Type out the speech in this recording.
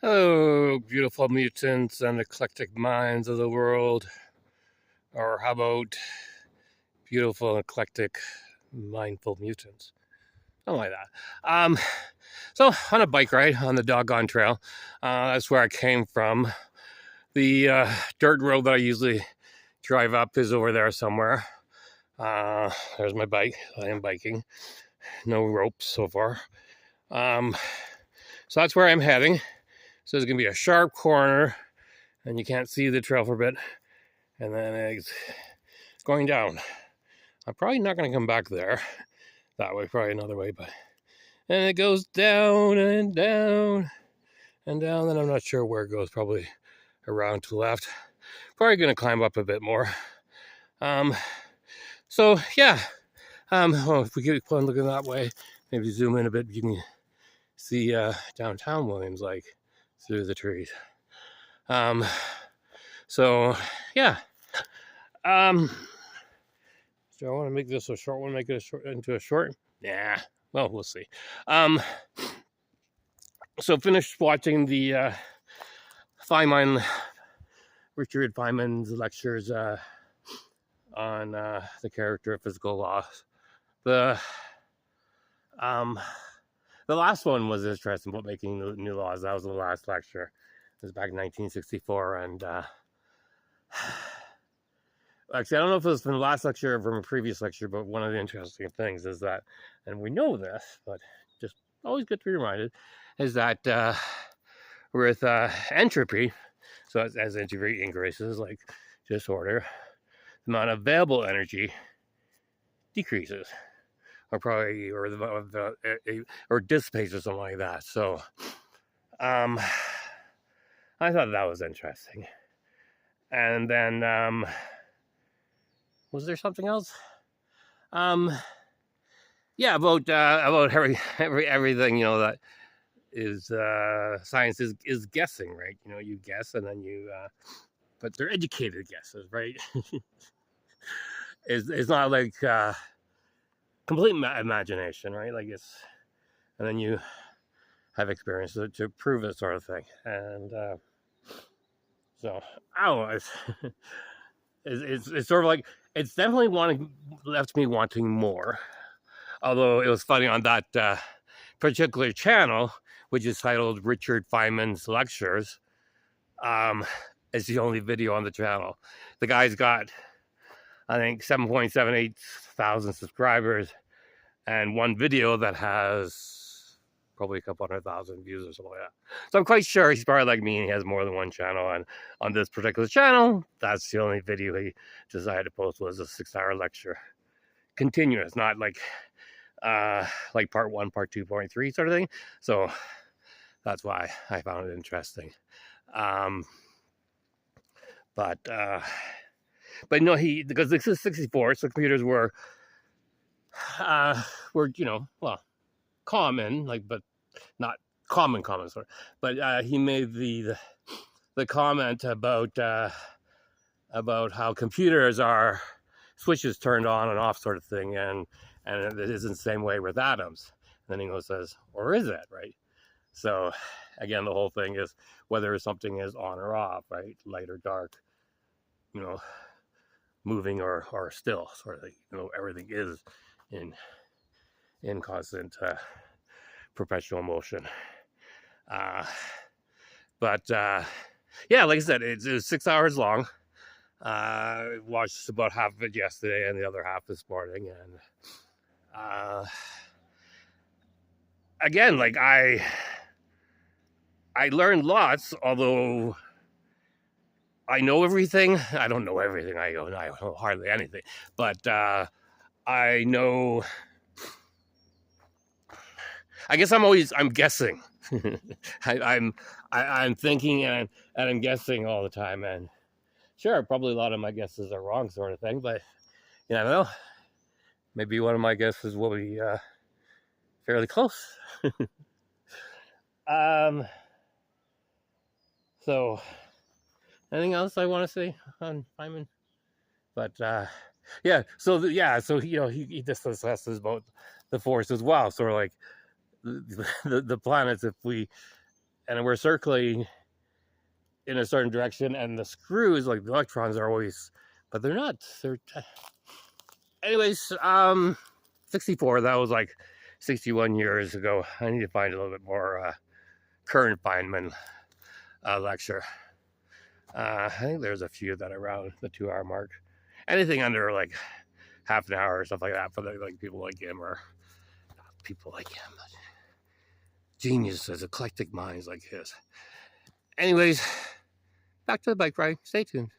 Hello, beautiful mutants and eclectic minds of the world. Or how about beautiful, eclectic, mindful mutants? Something like that. So, on a bike ride on the doggone trail, that's where I came from. The dirt road that I usually drive up is over there somewhere. There's my bike. I am biking. No ropes so far. So that's where I'm heading. So there's going to be a sharp corner, and you can't see the trail for a bit. And then it's going down. I'm probably not going to come back there. That way, probably another way, but and it goes down and down and down. And I'm not sure where it goes. Probably around to the left. Probably going to climb up a bit more. So yeah. If we keep on looking that way, maybe zoom in a bit, you can see downtown Williams like through the trees. So yeah. Do I want to make this a short one? Make it into a short? Yeah. Well, we'll see. So finished watching the Richard Feynman's lectures on the character of physical laws. The last one was interesting about making new laws. That was the last lecture. It was back in 1964, and actually, I don't know if it was from the last lecture or from a previous lecture, but one of the interesting things is that, and we know this, but just always good to be reminded, is that with entropy, so as entropy increases, like disorder, the amount of available energy decreases, or probably, or dissipates or something like that. So, I thought that was interesting. And then, was there something else? Yeah, about everything, that is science is guessing, right? You guess and then you but they're educated guesses, right? It's not like complete imagination, right? Like and then you have experience to prove it, sort of thing. And so I don't know. It's sort of like, it's definitely left me wanting more. Although it was funny on that particular channel, which is titled Richard Feynman's Lectures. It's the only video on the channel. The guy's got, I think, 7.78 thousand subscribers, and one video that has probably a couple 100,000 views or something like that. So I'm quite sure he's probably like me and he has more than one channel. And on this particular channel, that's the only video he decided to post, was a 6-hour lecture. Continuous, not like part 1, part 2, part 3 sort of thing. So that's why I found it interesting. But no, because this is 64, so computers were common, but not common sort of. But he made the comment about how computers are switches turned on and off sort of thing, and it isn't the same way with atoms. And then he says, or is it, right? So again, the whole thing is whether something is on or off, right? Light or dark, moving or still, sort of thing. Everything is in constant perpetual motion. But yeah, like I said, it was 6 hours long. I watched about half of it yesterday and the other half this morning. And again, I learned lots, although I know everything. I don't know everything. I don't know hardly anything. But I know, I guess I'm guessing. I'm thinking and I'm guessing all the time. And sure, probably a lot of my guesses are wrong, sort of thing. But you never know. Maybe one of my guesses will be fairly close. So, anything else I want to say on Feynman? But yeah. So he discusses about the force as well. Sort of like the planets, if we and we're circling in a certain direction, and the screws, like the electrons, are always, but they're not. They're anyways. 64. That was like 61 years ago. I need to find a little bit more current Feynman lecture. I think there's a few that are around the 2 hour mark. Anything under like half an hour or stuff like that for like people like him, or not people like him, but geniuses, eclectic minds like his. Anyways, back to the bike ride. Stay tuned.